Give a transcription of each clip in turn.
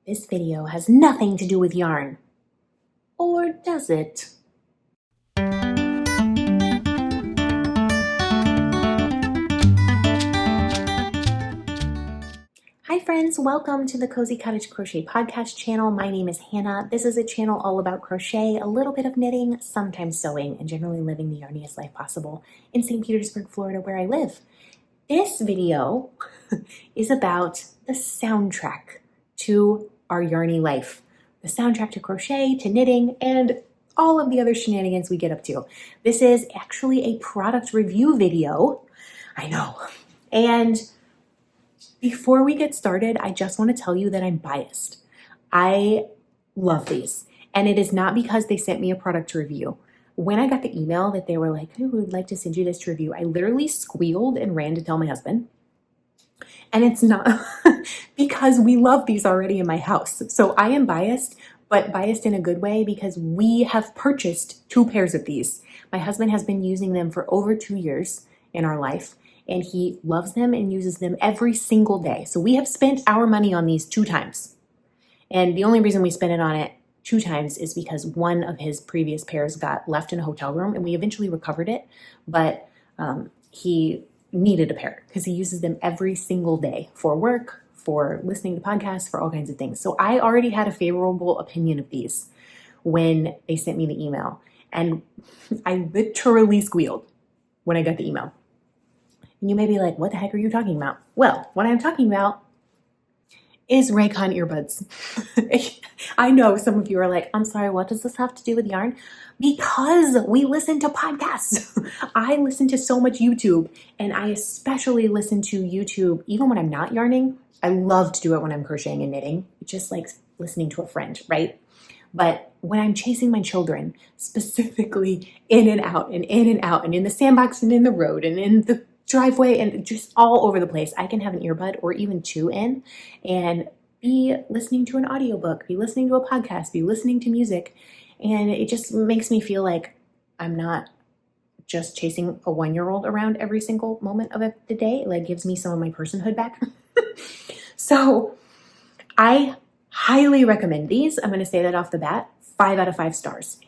This video has nothing to do with yarn. Or does it? Hi friends, welcome to the Cozy Cottage Crochet podcast channel. My name is Hannah. This is a channel all about crochet, a little bit of knitting, sometimes sewing, and generally living the yarniest life possible in St. Petersburg, Florida, where I live. This video is about the soundtrack to our yarny life. The soundtrack to crochet, to knitting, and all of the other shenanigans we get up to. This is actually a product review video. I know. And before we get started, I just want to tell you that I'm biased. I love these. And it is not because they sent me a product to review. When I got the email that they were like, "Who would like to send you this to review?" I literally squealed and ran to tell my husband. And it's not because we love these already in my house. So I am biased, but biased in a good way because we have purchased 2 pairs of these. My husband has been using them for over 2 years in our life, and he loves them and uses them every single day. So we have spent our money on these 2 times. And the only reason we spent it on it 2 times is because one of his previous pairs got left in a hotel room and we eventually recovered it, but he needed a pair because he uses them every single day for work, for listening to podcasts, for all kinds of things. So I already had a favorable opinion of these when they sent me the email. And I literally squealed when I got the email. And you may be like, what the heck are you talking about? Well, what I'm talking about is Raycon earbuds. I know some of you are like, I'm sorry, what does this have to do with yarn? Because we listen to podcasts. I listen to so much YouTube, and I especially listen to YouTube even when I'm not yarning. I love to do it when I'm crocheting and knitting. It's just like listening to a friend, right? But when I'm chasing my children, specifically in and out and in and out and in the sandbox and in the road and in the driveway and just all over the place, I can have an earbud or even 2 in and be listening to an audiobook, be listening to a podcast, be listening to music. And it just makes me feel like I'm not just chasing a 1-year-old around every single moment of the day. It like gives me some of my personhood back. So I highly recommend these. I'm going to say that off the bat, 5 out of 5 stars.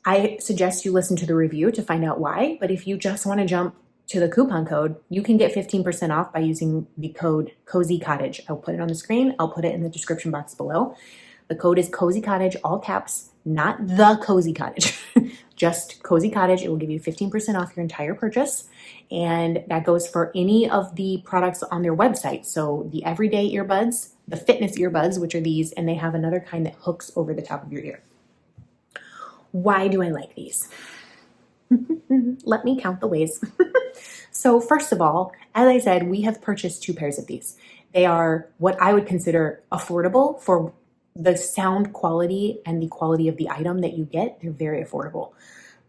I suggest you listen to the review to find out why, but if you just want to jump to the coupon code, you can get 15% off by using the code Cozy Cottage. I'll put it on the screen. I'll put it in the description box below. The code is Cozy Cottage, all caps, not the Cozy Cottage, just Cozy Cottage. It will give you 15% off your entire purchase. And that goes for any of the products on their website. So the everyday earbuds, the fitness earbuds, which are these, and they have another kind that hooks over the top of your ear. Why do I like these? Let me count the ways. So first of all, as I said, we have purchased 2 pairs of these. They are what I would consider affordable for the sound quality and the quality of the item that you get. They're very affordable.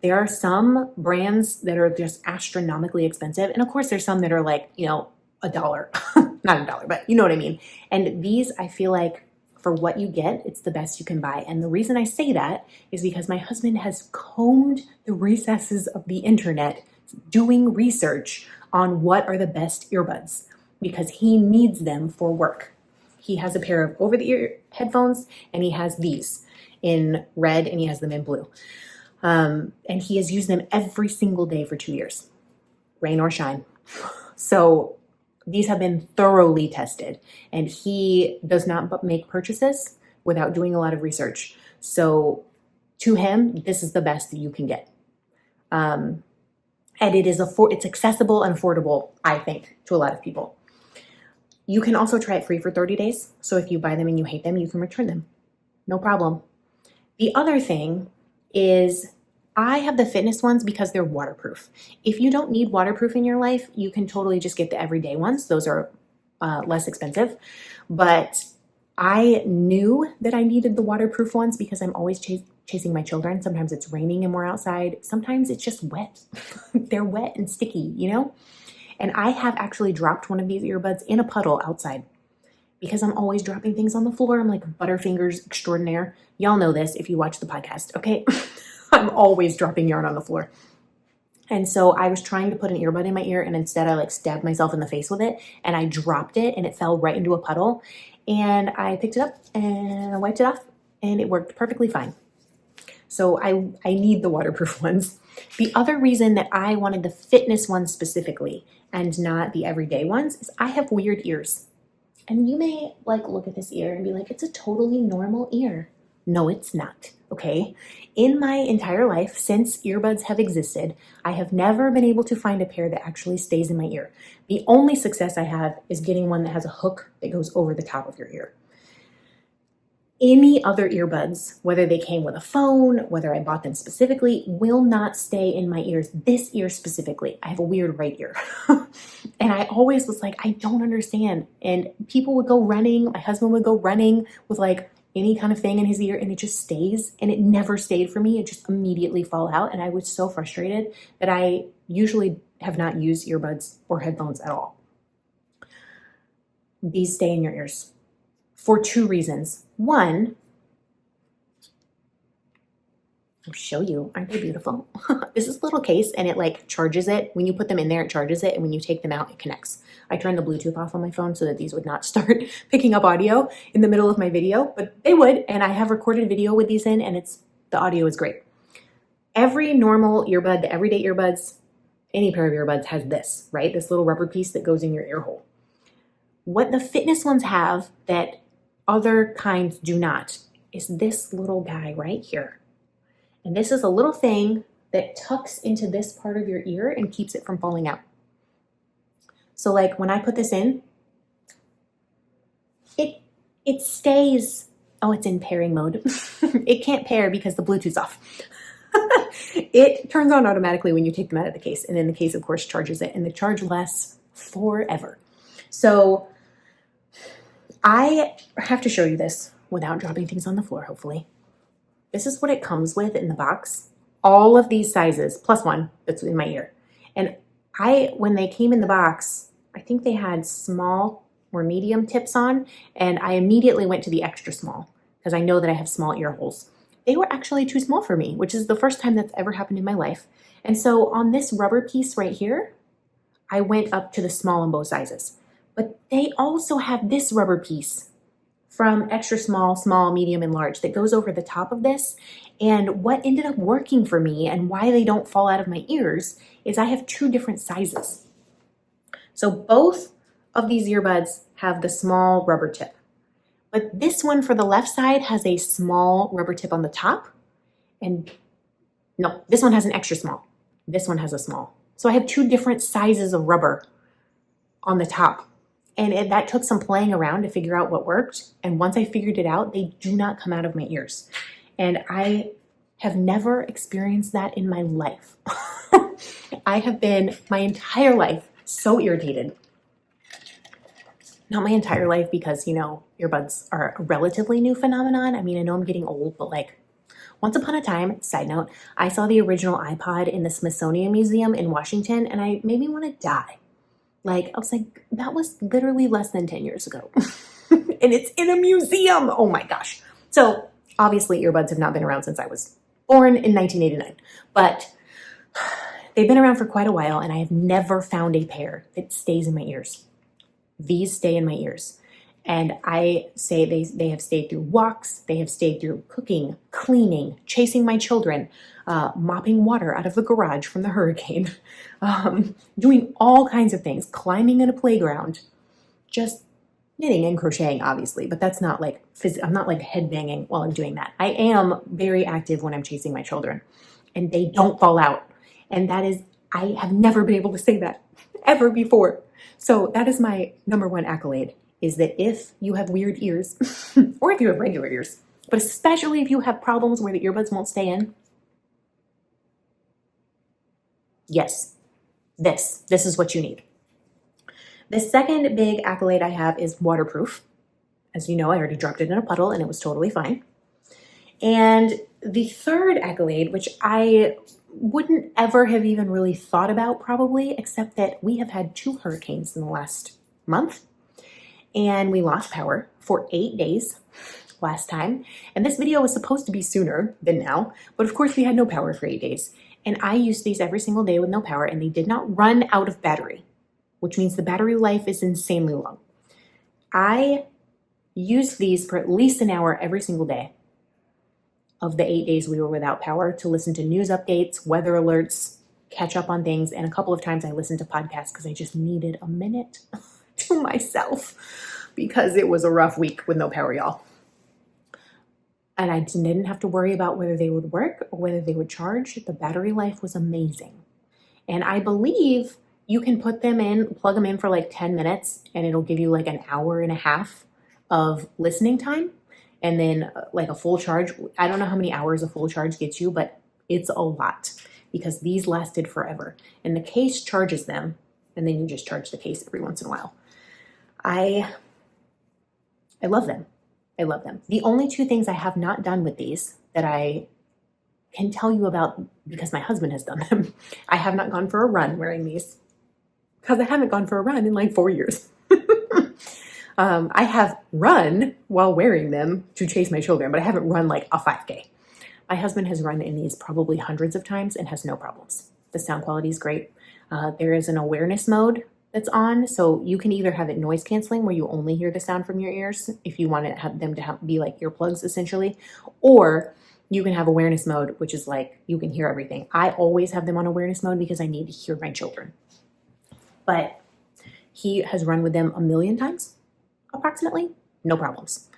There are some brands that are just astronomically expensive. And of course, there's some that are like, $1. Not $1, but you know what I mean. And these, I feel like, for what you get, it's the best you can buy. And the reason I say that is because my husband has combed the recesses of the internet doing research on what are the best earbuds because he needs them for work. He has a pair of over-the-ear headphones and he has these in red and he has them in blue. And he has used them every single day for 2 years, rain or shine. So these have been thoroughly tested, and he does not make purchases without doing a lot of research. So to him, this is the best that you can get. And it's accessible and affordable, I think, to a lot of people. You can also try it free for 30 days. So if you buy them and you hate them, you can return them. No problem. The other thing is I have the fitness ones because they're waterproof. If you don't need waterproof in your life, you can totally just get the everyday ones. Those are less expensive. But I knew that I needed the waterproof ones because I'm always chasing my children. Sometimes it's raining and we're outside. Sometimes it's just wet. They're wet and sticky, And I have actually dropped one of these earbuds in a puddle outside because I'm always dropping things on the floor. I'm like Butterfingers extraordinaire. Y'all know this if you watch the podcast, okay? I'm always dropping yarn on the floor. And so I was trying to put an earbud in my ear, and instead I stabbed myself in the face with it, and I dropped it and it fell right into a puddle. and I picked it up and I wiped it off and it worked perfectly fine. So I need the waterproof ones. The other reason that I wanted the fitness ones specifically and not the everyday ones is I have weird ears. And you may like look at this ear and be like, it's a totally normal ear. No, it's not, okay? In my entire life, since earbuds have existed, I have never been able to find a pair that actually stays in my ear. The only success I have is getting one that has a hook that goes over the top of your ear. Any other earbuds, whether they came with a phone, whether I bought them specifically, will not stay in my ears. This ear specifically, I have a weird right ear. And I always was like, I don't understand. And people would go running, my husband would go running with like any kind of thing in his ear and it just stays. And it never stayed for me. It just immediately fall out. And I was so frustrated that I usually have not used earbuds or headphones at all. These stay in your ears for two reasons. One, I'll show you, aren't they beautiful? This is a little case and it like charges it. When you put them in there, it charges it. And when you take them out, it connects. I turned the Bluetooth off on my phone so that these would not start picking up audio in the middle of my video, but they would. And I have recorded video with these in and the audio is great. Every normal earbud, the everyday earbuds, any pair of earbuds has this, right? This little rubber piece that goes in your ear hole. What the fitness ones have that other kinds do not is this little guy right here. And this is a little thing that tucks into this part of your ear and keeps it from falling out. So like when I put this in, it stays, oh, it's in pairing mode. It can't pair because the Bluetooth's off. It turns on automatically when you take them out of the case. And then the case, of course, charges it and the charge lasts forever. So I have to show you this without dropping things on the floor, hopefully. This is what it comes with in the box. All of these sizes, plus one that's in my ear. And when they came in the box, I think they had small or medium tips on, and I immediately went to the extra small because I know that I have small ear holes. They were actually too small for me, which is the first time that's ever happened in my life. And so on this rubber piece right here, I went up to the small in both sizes. But they also have this rubber piece from extra small, small, medium, and large that goes over the top of this. And what ended up working for me and why they don't fall out of my ears is I have two different sizes. So both of these earbuds have the small rubber tip. But this one for the left side has a small rubber tip on the top. And no, this one has an extra small. This one has a small. So I have two different sizes of rubber on the top. And that took some playing around to figure out what worked. And once I figured it out, they do not come out of my ears. And I have never experienced that in my life. I have been my entire life so irritated. Not my entire life because, you know, earbuds are a relatively new phenomenon. I mean, I know I'm getting old, but like once upon a time, side note, I saw the original iPod in the Smithsonian Museum in Washington and I made me want to die. Like, I was like, that was literally less than 10 years ago. And it's in a museum. Oh my gosh. So obviously earbuds have not been around since I was born in 1989, but they've been around for quite a while and I have never found a pair that stays in my ears. These stay in my ears. And I say they have stayed through walks, they have stayed through cooking, cleaning, chasing my children, mopping water out of the garage from the hurricane, doing all kinds of things, climbing in a playground, just knitting and crocheting, obviously, but that's not like, I'm not like headbanging while I'm doing that. I am very active when I'm chasing my children and they don't fall out. And that is, I have never been able to say that ever before. So that is my number one accolade, is that if you have weird ears, or if you have regular ears, but especially if you have problems where the earbuds won't stay in, yes, this is what you need. The second big accolade I have is waterproof. As you know, I already dropped it in a puddle and it was totally fine. And the third accolade, which I wouldn't ever have even really thought about probably, except that we have had 2 hurricanes in the last month and we lost power for 8 days last time. And this video was supposed to be sooner than now, but of course we had no power for 8 days. And I used these every single day with no power and they did not run out of battery, which means the battery life is insanely long. I used these for at least an hour every single day of the 8 days we were without power to listen to news updates, weather alerts, catch up on things. And a couple of times I listened to podcasts because I just needed a minute to myself because it was a rough week with no power, y'all. And I didn't have to worry about whether they would work or whether they would charge. The battery life was amazing. And I believe you can put them in, plug them in for like 10 minutes, and it'll give you like an hour and a half of listening time. And then like a full charge. I don't know how many hours a full charge gets you, but it's a lot because these lasted forever. And the case charges them, and then you just charge the case every once in a while. I love them. I love them. The only two things I have not done with these that I can tell you about because my husband has done them. I have not gone for a run wearing these because I haven't gone for a run in like 4 years. I have run while wearing them to chase my children, but I haven't run like a 5K. My husband has run in these probably hundreds of times and has no problems. The sound quality is great. There is an awareness mode that's on, so you can either have it noise canceling where you only hear the sound from your ears if you want them to be like earplugs essentially, or you can have awareness mode, which is like you can hear everything. I always have them on awareness mode because I need to hear my children. But he has run with them 1,000,000 times, approximately, no problems.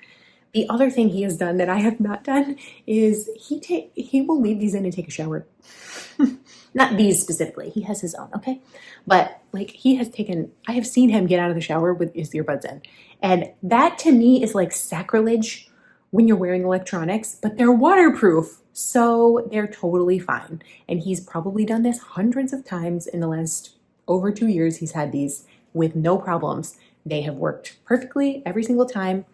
The other thing he has done that I have not done is he will leave these in and take a shower. Not these specifically. He has his own, okay? But like I have seen him get out of the shower with his earbuds in. And that to me is like sacrilege when you're wearing electronics, but they're waterproof. So they're totally fine. And he's probably done this hundreds of times in the last over 2 years. He's had these with no problems. They have worked perfectly every single time.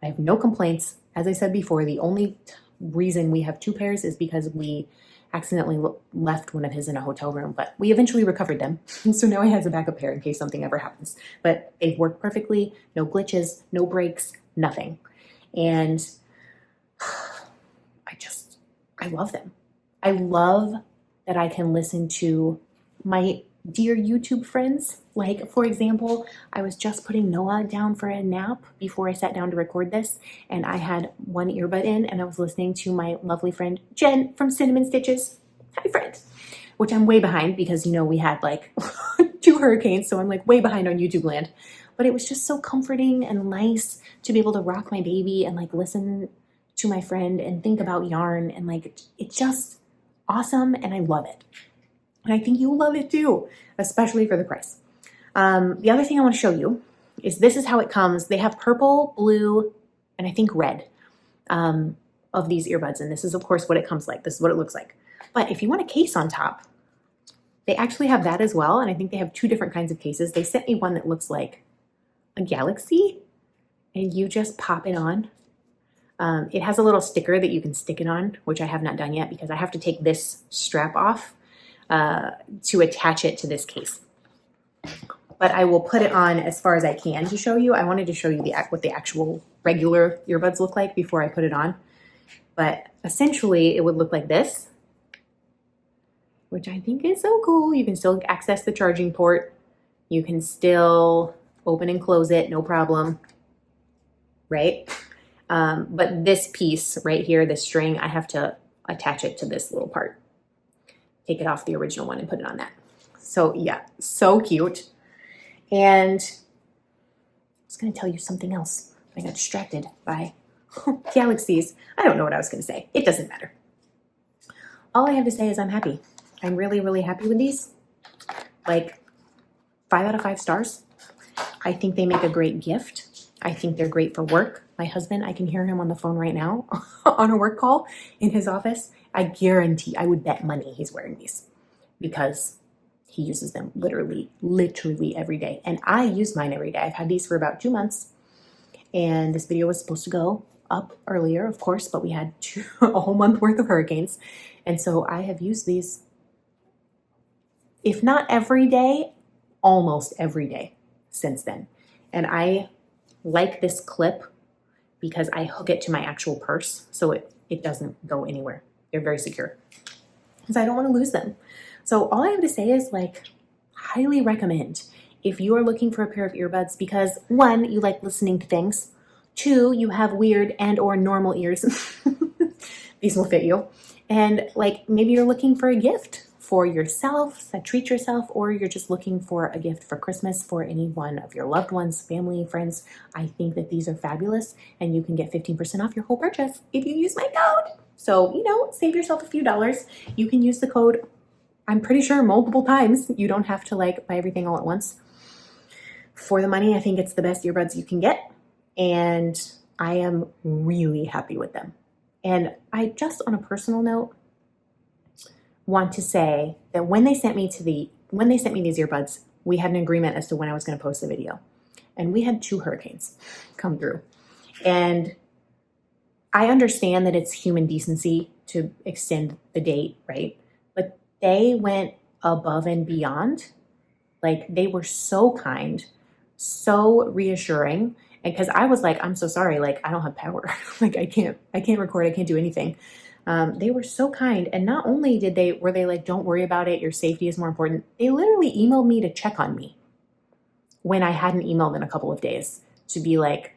I have no complaints. As I said before, the only reason we have 2 pairs is because we accidentally left one of his in a hotel room, but we eventually recovered them. So now he has a backup pair in case something ever happens. But they've worked perfectly, no glitches, no breaks, nothing. And I love them. I love that I can listen to my dear YouTube friends. Like, for example, I was just putting Noah down for a nap before I sat down to record this, and I had one earbud in, and I was listening to my lovely friend Jen from Cinnamon Stitches. Hi, friend. Which I'm way behind because, we had like 2 hurricanes, so I'm like way behind on YouTube land. But it was just so comforting and nice to be able to rock my baby and like listen to my friend and think about yarn, and like it's just awesome, and I love it. And I think you'll love it too, especially for the price. The other thing I want to show you is this is how it comes. They have purple, blue, and I think red of these earbuds. And this is, of course, what it comes like. This is what it looks like. But if you want a case on top, they actually have that as well. And I think they have 2 different kinds of cases. They sent me one that looks like a galaxy, and you just pop it on. It has a little sticker that you can stick it on, which I have not done yet because I have to take this strap off to attach it to this case. But I will put it on as far as I can to show you. I wanted to show you what the actual regular earbuds look like before I put it on. But essentially it would look like this, which I think is so cool. You can still access the charging port. You can still open and close it, no problem, right? But this piece right here, this string, I have to attach it to this little part. Take it off the original one and put it on that. So yeah, so cute. And I was going to tell you something else. I got distracted by galaxies. I don't know what I was going to say. It doesn't matter. All I have to say is I'm happy. I'm really, really happy with these. Like 5 out of 5 stars. I think they make a great gift. I think they're great for work. My husband, I can hear him on the phone right now on a work call in his office. I guarantee, I would bet money he's wearing these because he uses them literally every day. And I use mine every day. I've had these for about 2 months. And this video was supposed to go up earlier, of course, but we had a whole month worth of hurricanes. And so I have used these, if not every day, almost every day since then. And I like this clip because I hook it to my actual purse so it doesn't go anywhere. They're very secure because I don't want to lose them. So all I have to say is like, highly recommend if you are looking for a pair of earbuds because 1, you like listening to things. 2, you have weird and or normal ears. These will fit you. And like maybe you're looking for a gift for yourself, treat yourself, or you're just looking for a gift for Christmas for any one of your loved ones, family, friends. I think that these are fabulous, and you can get 15% off your whole purchase if you use my code. So, save yourself a few dollars. You can use the code, I'm pretty sure, multiple times. You don't have to like buy everything all at once. For the money, I think it's the best earbuds you can get, and I am really happy with them. And I just, on a personal note, want to say that when they sent me these earbuds, we had an agreement as to when I was going to post the video. And we had 2 hurricanes come through. And I understand that it's human decency to extend the date, right? But they went above and beyond. Like, they were so kind, so reassuring. And because I was like, I'm so sorry, like, I don't have power. Like, I can't record, I can't do anything. They were so kind. And not only were they like, don't worry about it, your safety is more important. They literally emailed me to check on me when I hadn't emailed in a couple of days, to be like,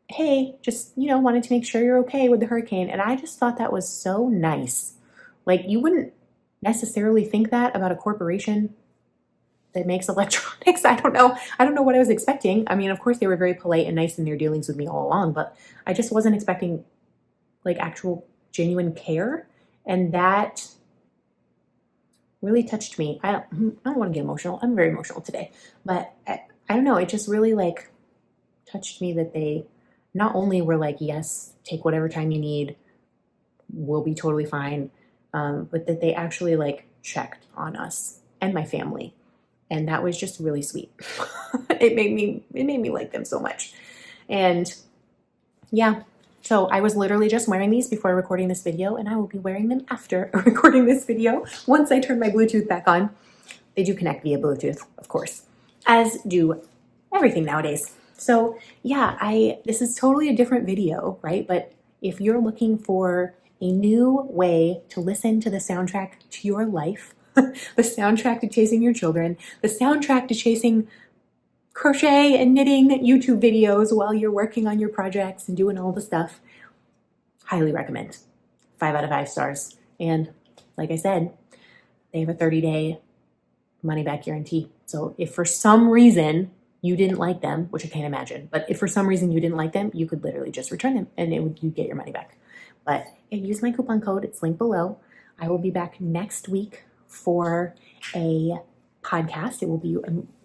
hey, just, wanted to make sure you're okay with the hurricane. And I just thought that was so nice. Like, you wouldn't necessarily think that about a corporation that makes electronics. I don't know what I was expecting. I mean, of course they were very polite and nice in their dealings with me all along, but I just wasn't expecting like actual genuine care. And that really touched me. I don't want to get emotional. I'm very emotional today, but I don't know. It just really like touched me that they not only were like, yes, take whatever time you need, we'll be totally fine. But that they actually like checked on us and my family. And that was just really sweet. It made me like them so much. And yeah, so I was literally just wearing these before recording this video, and I will be wearing them after recording this video once I turn my Bluetooth back on. They do connect via Bluetooth, of course, as do everything nowadays. So yeah, this is totally a different video, right? But if you're looking for a new way to listen to the soundtrack to your life, the soundtrack to chasing your children, the soundtrack to chasing crochet and knitting YouTube videos while you're working on your projects and doing all the stuff, highly recommend. 5 out of 5 stars. And like I said, they have a 30-day money-back guarantee. So if for some reason you didn't like them, which I can't imagine, but if for some reason you didn't like them, you could literally just return them and you'd get your money back. But use my coupon code. It's linked below. I will be back next week for a podcast. It will be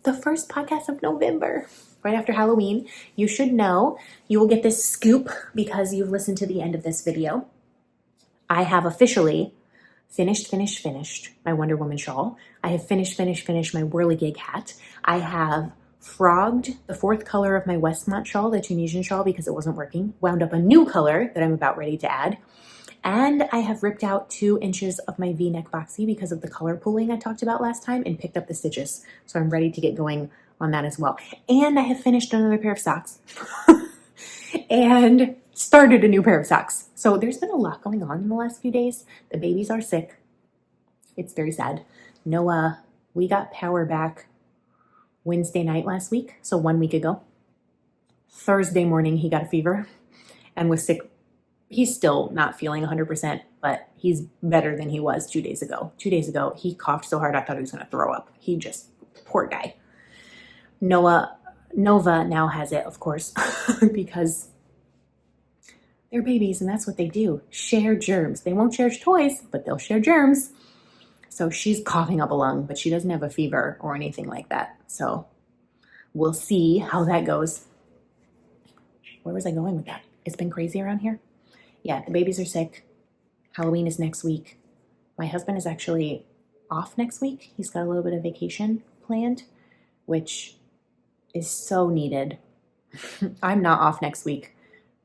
the first podcast of November, right after Halloween. You should know, you will get this scoop because you've listened to the end of this video. I have officially finished my Wonder Woman shawl. I have finished my whirligig hat. I have frogged the 4th color of my Westmont shawl, the Tunisian shawl, because it wasn't working. Wound up a new color that I'm about ready to add. And I have ripped out 2 inches of my V-neck boxy because of the color pooling I talked about last time, and picked up the stitches. So I'm ready to get going on that as well. And I have finished another pair of socks and started a new pair of socks. So there's been a lot going on in the last few days. The babies are sick. It's very sad. Noah, we got power back Wednesday night last week, so 1 week ago. Thursday morning, he got a fever and was sick. He's still not feeling 100%, but he's better than he was 2 days ago. 2 days ago, he coughed so hard I thought he was going to throw up. Poor guy. Nova now has it, of course, because they're babies and that's what they do. Share germs. They won't share toys, but they'll share germs. So she's coughing up a lung, but she doesn't have a fever or anything like that. So we'll see how that goes. Where was I going with that? It's been crazy around here. Yeah, the babies are sick. Halloween is next week. My husband is actually off next week. He's got a little bit of vacation planned, which is so needed. I'm not off next week,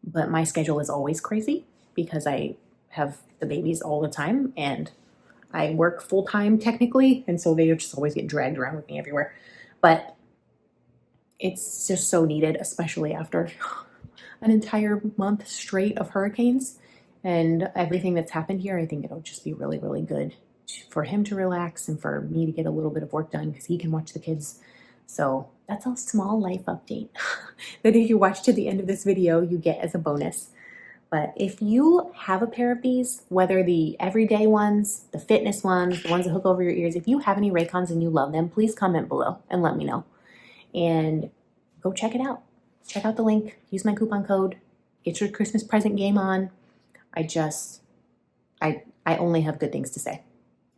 but my schedule is always crazy because I have the babies all the time and I work full time technically. And so they just always get dragged around with me everywhere. But it's just so needed, especially after an entire month straight of hurricanes and everything that's happened here. I think it'll just be really, really good for him to relax and for me to get a little bit of work done because he can watch the kids. So That's a small life update that if you watch to the end of this video, you get as a bonus. But if you have a pair of these, whether the everyday ones, the fitness ones, the ones that hook over your ears, if you have any Raycons and you love them, please comment below and let me know. And go check it out. Check out the link, use my coupon code, get your Christmas present game on. I only have good things to say.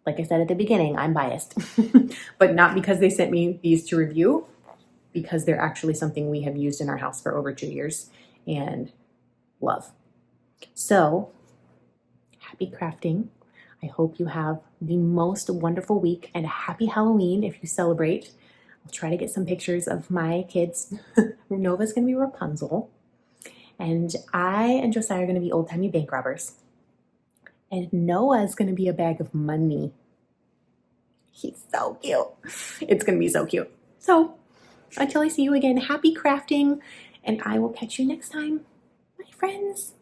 Like I said at the beginning, I'm biased, but not because they sent me these to review, because they're actually something we have used in our house for over 2 years and love. So happy crafting. I hope you have the most wonderful week and a happy Halloween if you celebrate. I'll try to get some pictures of my kids. Nova's going to be Rapunzel. And I and Josiah are going to be old-timey bank robbers. And Noah's going to be a bag of money. He's so cute. It's going to be so cute. So until I see you again, happy crafting. And I will catch you next time. Bye, friends.